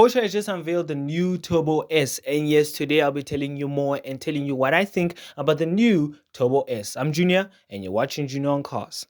Porsche has just unveiled the new Turbo S, and yes, today I'll be telling you more and telling you what I think about the new Turbo S. I'm Junior, and you're watching Junior on Cars.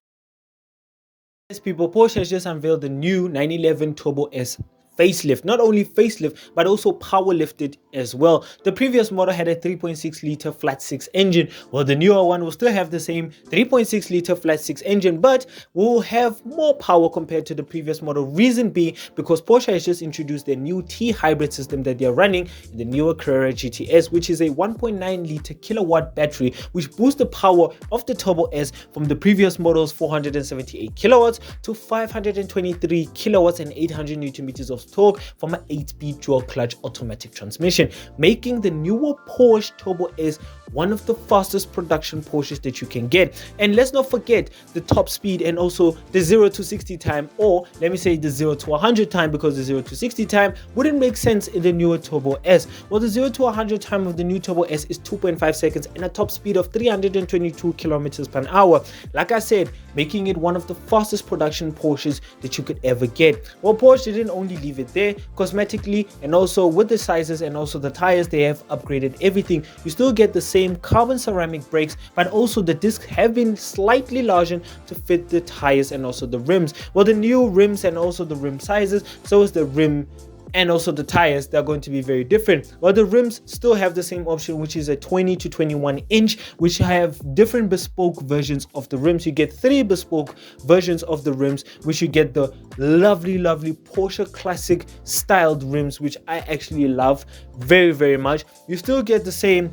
Yes, people, Porsche has just unveiled the new 911 Turbo S facelift. Not only facelift, but also power lifted as well. The previous model had a 3.6 liter flat six engine, while the newer one will still have the same 3.6 liter flat six engine, but will have more power compared to the previous model. Reason being because Porsche has just introduced their new T hybrid system that they're running in the newer Carrera GTS, which is a 1.9 liter kilowatt battery, which boosts the power of the Turbo S from the previous model's 478 kilowatts to 523 kilowatts and 800 newton meters of torque from an 8-speed dual clutch automatic transmission, making the newer Porsche Turbo S one of the fastest production Porsches that you can get. And let's not forget the top speed and also the 0 to 60 time, or let me say the 0 to 100 time, because the 0 to 60 time wouldn't make sense in the newer Turbo S. Well, the 0 to 100 time of the new Turbo S is 2.5 seconds and a top speed of 322 kilometers per hour. Like I said, making it one of the fastest production Porsches that you could ever get. Well, Porsche didn't only leave it there. Cosmetically and also with the sizes and also the tires, they have upgraded everything. You still get the same carbon ceramic brakes, but also the discs have been slightly larger to fit the tires and also the rims. Well, the new rims and also the rim sizes, so is the rim and also the tires, they're going to be very different. While the rims still have the same option, which is a 20 to 21 inch, which have different bespoke versions of the rims. You get 3 bespoke versions of the rims, which you get the lovely Porsche classic styled rims, which I actually love very much. You still get the same,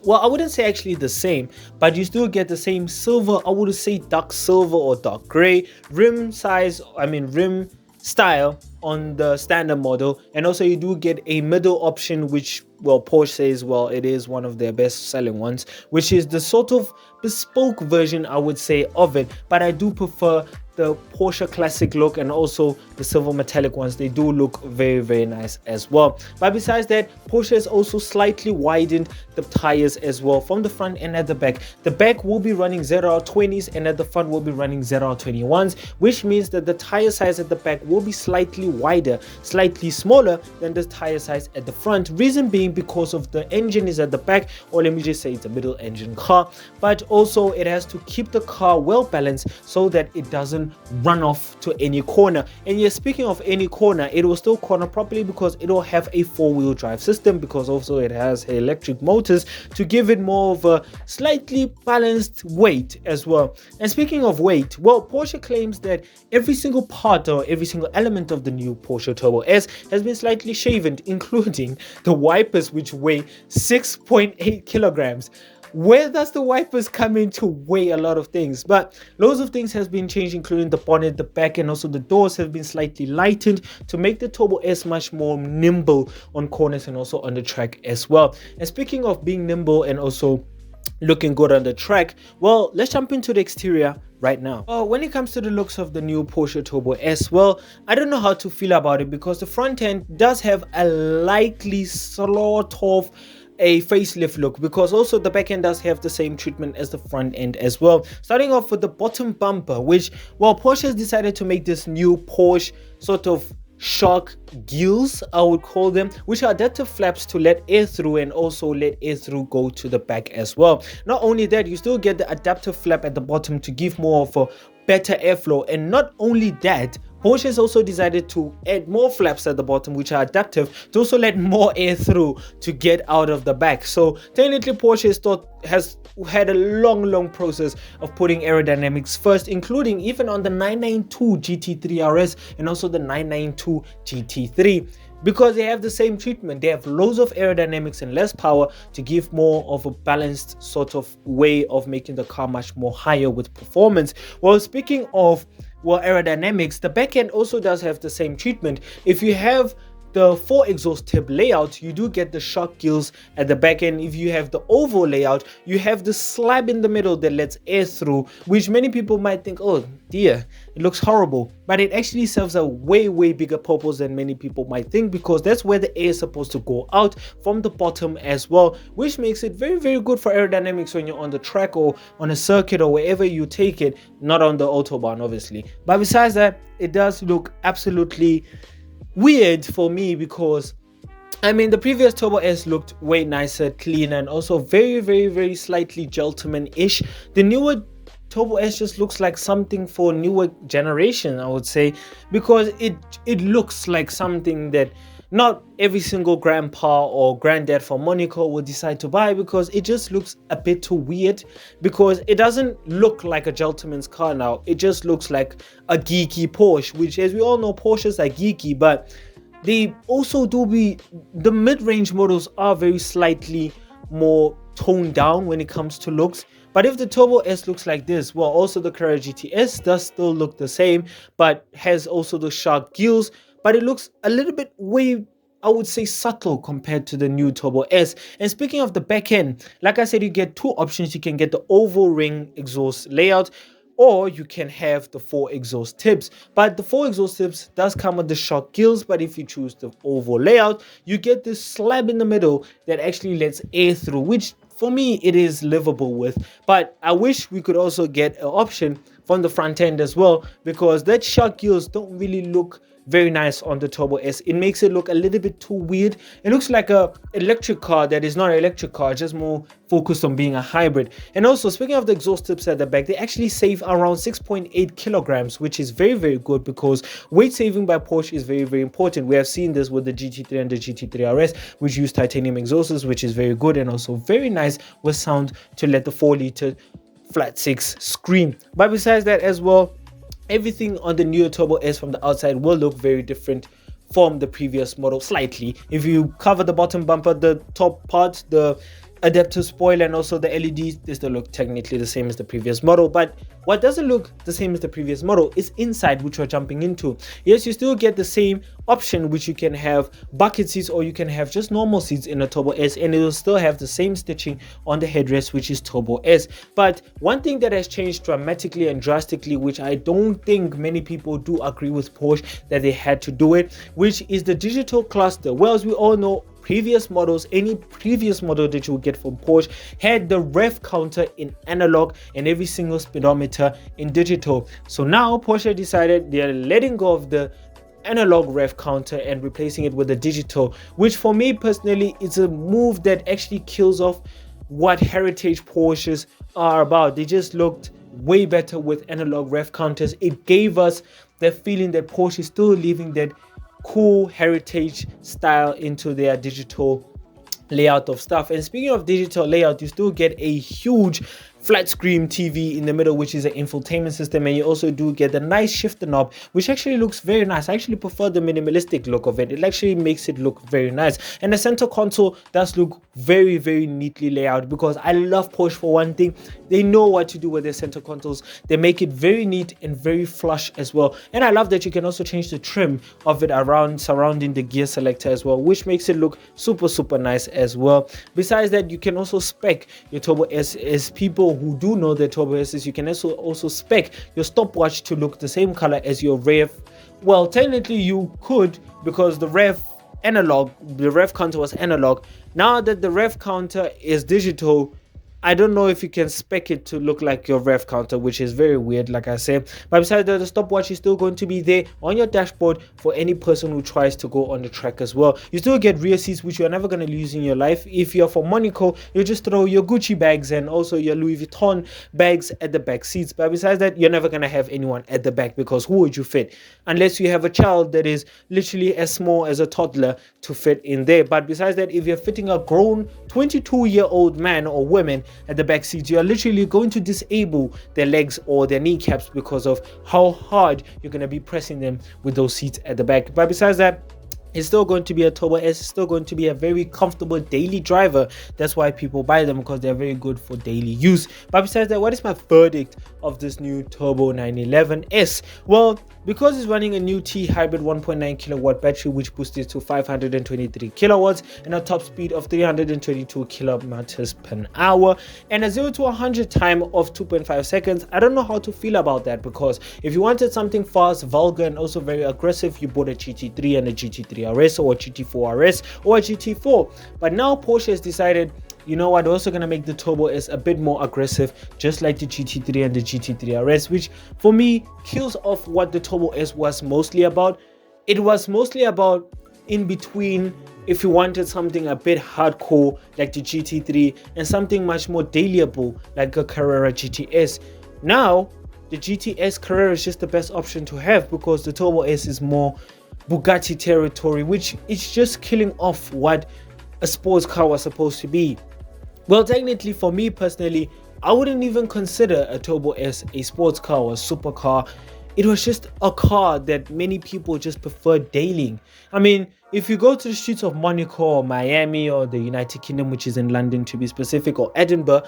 well, I wouldn't say actually the same, but you still get the same silver, I would say dark silver or dark gray rim size, rim style on the standard model. And also you do get a middle option, which, well, Porsche says, well, it is one of their best selling ones, which is the sort of bespoke version, I would say, of it. But I do prefer the Porsche classic look, and also the silver metallic ones. They do look very nice as well. But besides that, Porsche has also slightly widened the tires as well, from the front and at the back. The back will be running ZR20s and at the front will be running ZR21s, which means that the tire size at the back will be slightly wider, slightly smaller than the tire size at the front. Reason being because of the engine is at the back, or let me just say it's a middle engine car, but also it has to keep the car well balanced so that it doesn't run off to any corner. And yes, speaking of any corner, it will still corner properly because it will have a 4-wheel drive system, because also it has electric motors to give it more of a slightly balanced weight as well. And speaking of weight, well, Porsche claims that every single part or every single element of the new Porsche Turbo S has been slightly shaven, including the wipers, which weigh 6.8 kilograms. Where does the wipers come in to weigh a lot of things? But loads of things has been changed, including the bonnet, the back, and also the doors have been slightly lightened to make the Turbo S much more nimble on corners and also on the track as well. And speaking of being nimble and also looking good on the track, well, let's jump into the exterior right now. When it comes to the looks of the new Porsche Turbo S, well, I don't know how to feel about it, because the front end does have a likely sort of a facelift look, because also the back end does have the same treatment as the front end as well. Starting off with the bottom bumper, which, well, Porsche has decided to make this new Porsche sort of shock gills, I would call them, which are adaptive flaps to let air through and also let air through go to the back as well. Not only that, you still get the adaptive flap at the bottom to give more of a better airflow. And not only that, Porsche has also decided to add more flaps at the bottom, which are adaptive to also let more air through to get out of the back. So technically, Porsche has had a long process of putting aerodynamics first, including even on the 992 GT3 RS and also the 992 GT3. Because they have the same treatment, they have loads of aerodynamics and less power to give more of a balanced sort of way of making the car much more higher with performance. Well, speaking of, well, aerodynamics, the back end also does have the same treatment. If you have the 4 exhaust tip layout, you do get the shock gills at the back end. If you have the oval layout, you have the slab in the middle that lets air through, which many people might think, oh dear, it looks horrible, but it actually serves a way bigger purpose than many people might think, because that's where the air is supposed to go out from the bottom as well, which makes it very good for aerodynamics when you're on the track or on a circuit or wherever you take it, not on the autobahn obviously. But besides that, it does look absolutely weird for me because I mean, the previous Turbo S looked way nicer, cleaner, and also very, very, very slightly gentleman-ish. The newer Turbo S just looks like something for newer generation, I would say, because it looks like something that not every single grandpa or granddad from Monaco will decide to buy, because it just looks a bit too weird, because it doesn't look like a gentleman's car now. It just looks like a geeky Porsche, which, as we all know, Porsches are geeky, but they also do be, the mid-range models are very slightly more toned down when it comes to looks. But if the Turbo S looks like this, well, also the Carrera GTS does still look the same, but has also the shark gills, but it looks a little bit way, I would say, subtle compared to the new Turbo S. And speaking of the back end, like I said, you get two options. You can get the oval ring exhaust layout, or you can have the 4 exhaust tips. But the 4 exhaust tips does come with the shock gills, but if you choose the oval layout, you get this slab in the middle that actually lets air through, which for me it is livable with. But I wish we could also get an option from the front end as well, because that shock gills don't really look very nice on the Turbo S. It makes it look a little bit too weird. It looks like a electric car that is not an electric car, just more focused on being a hybrid. And also, speaking of the exhaust tips at the back, they actually save around 6.8 kilograms, which is very, very good, because weight saving by Porsche is very, very important. We have seen this with the GT3 and the GT3 RS, which use titanium exhausts, which is very good and also very nice with sound to let the 4-liter flat 6 scream. But besides that as well, everything on the newer Turbo S from the outside will look very different from the previous model, slightly. If you cover the bottom bumper, the top part, the adaptive spoiler, and also the LEDs, they still look technically the same as the previous model. But what doesn't look the same as the previous model is inside, which we're jumping into. Yes, you still get the same option, which you can have bucket seats or you can have just normal seats in a Turbo S, and it will still have the same stitching on the headrest, which is Turbo S. But one thing that has changed dramatically and drastically, which I don't think many people do agree with Porsche that they had to do it, which is the digital cluster. Well, as we all know, previous models, any previous model that you would get from Porsche had the rev counter in analog and every single speedometer in digital. So now Porsche decided they're letting go of the analog rev counter and replacing it with a digital, which for me personally is a move that actually kills off what heritage Porsches are about. They just looked way better with analog rev counters. It gave us the feeling that Porsche is still leaving that cool heritage style into their digital layout of stuff. And speaking of digital layout, you still get a huge flat screen TV in the middle, which is an infotainment system, and you also do get the nice shifter knob, which actually looks very nice. I actually prefer the minimalistic look of it. It actually makes it look very nice. And the center console does look very, very neatly laid out, because I love Porsche for one thing. They know what to do with their center consoles. They make it very neat and very flush as well. And I love that you can also change the trim of it around surrounding the gear selector as well, which makes it look super, super nice as well. Besides that, you can also spec your Turbo S. As people who do know the Turbo S's, you can also spec your stopwatch to look the same color as your rev. Well, technically you could, because the rev counter was analog. Now that the rev counter is digital, I don't know if you can spec it to look like your rev counter, which is very weird, like I said. But besides that, the stopwatch is still going to be there on your dashboard for any person who tries to go on the track as well. You still get rear seats, which you're never going to lose in your life. If you're from Monaco, you just throw your Gucci bags and also your Louis Vuitton bags at the back seats. But besides that, you're never going to have anyone at the back, because who would you fit? Unless you have a child that is literally as small as a toddler to fit in there. But besides that, if you're fitting a grown 22-year-old man or woman at the back seats, you are literally going to disable their legs or their kneecaps because of how hard you're going to be pressing them with those seats at the back. But besides that, it's still going to be a Turbo S. It's still going to be a very comfortable daily driver. That's why people buy them, because they're very good for daily use. But besides that, what is my verdict of this new Turbo 911S? Well, because it's running a new T hybrid 1.9 kilowatt battery, which boosts it to 523 kilowatts and a top speed of 322 kilometers per hour and a 0 to 100 time of 2.5 seconds. I don't know how to feel about that, because if you wanted something fast, vulgar, and also very aggressive, you bought a GT3 and a GT3 RS or a GT4 RS or a GT4. But now Porsche has decided, you know what, we're also going to make the Turbo S a bit more aggressive, just like the GT3 and the GT3 RS, which for me kills off what the Turbo S was mostly about. It was mostly about in between, if you wanted something a bit hardcore like the GT3 and something much more dailyable like a Carrera GTS. Now the GTS Carrera is just the best option to have because the Turbo S is more Bugatti territory, which is just killing off what a sports car was supposed to be. Well, technically for me personally, I wouldn't even consider a Turbo S a sports car or a supercar. It was just a car that many people just prefer dailying. I mean, if you go to the streets of Monaco or Miami or the United Kingdom, which is in London to be specific, or Edinburgh,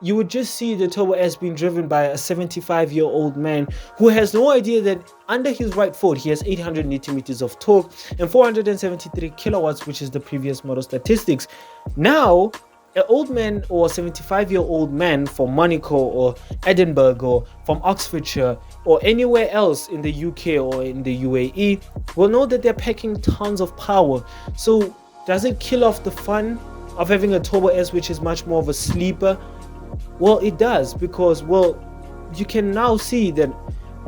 you would just see the Turbo S being driven by a 75-year-old man who has no idea that under his right foot he has 800 Newton meters of torque and 473 kilowatts, which is the previous model statistics. Now an old man or 75-year-old man from Monaco or Edinburgh or from Oxfordshire or anywhere else in the UK or in the UAE will know that they're packing tons of power. So does it kill off the fun of having a Turbo S, which is much more of a sleeper? Well, it does, because, well, you can now see that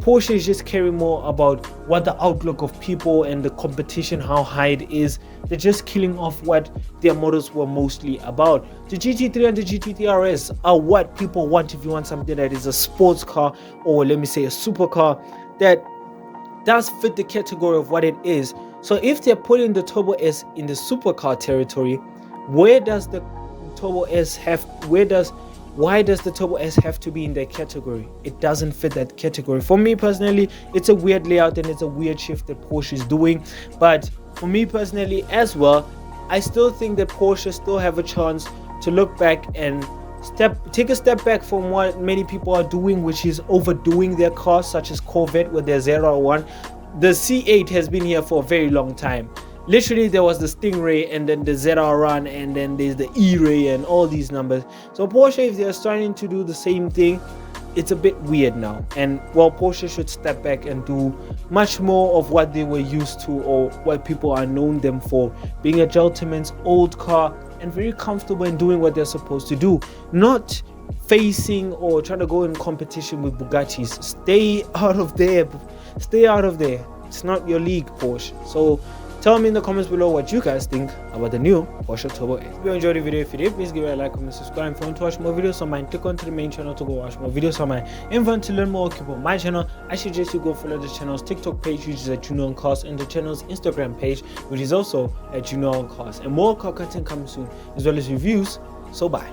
Porsche is just caring more about what the outlook of people and the competition, how high it is. They're just killing off what their models were mostly about. The GT3 and the GT3 RS are what people want if you want something that is a sports car, or let me say a supercar, that does fit the category of what it is. So if they're putting the Turbo S in the supercar territory, why does the Turbo S have to be in that category? It doesn't fit that category. For me personally, it's a weird layout and it's a weird shift that Porsche is doing. But for me personally as well, I still think that Porsche still have a chance to look back and take a step back from what many people are doing, which is overdoing their cars, such as Corvette with their 001. The C8 has been here for a very long time. Literally, there was the Stingray and then the ZR1 and then there's the E-Ray and all these numbers. So Porsche, if they're starting to do the same thing, it's a bit weird now. And well, Porsche should step back and do much more of what they were used to, or what people are known them for, being a gentleman's old car and very comfortable in doing what they're supposed to do, not facing or trying to go in competition with Bugattis. Stay out of there. It's not your league, Porsche. So tell me in the comments below what you guys think about the new Porsche Turbo S. If you enjoyed the video, if you did, please give it a like, comment, subscribe. If you want to watch more videos on mine, click onto the main channel to go watch more videos on mine. If you want to learn more about my channel, I suggest you go follow the channel's TikTok page, which is at Junior on Cars, and the channel's Instagram page, which is also at Junior on Cars. And more car content coming soon, as well as reviews. So bye.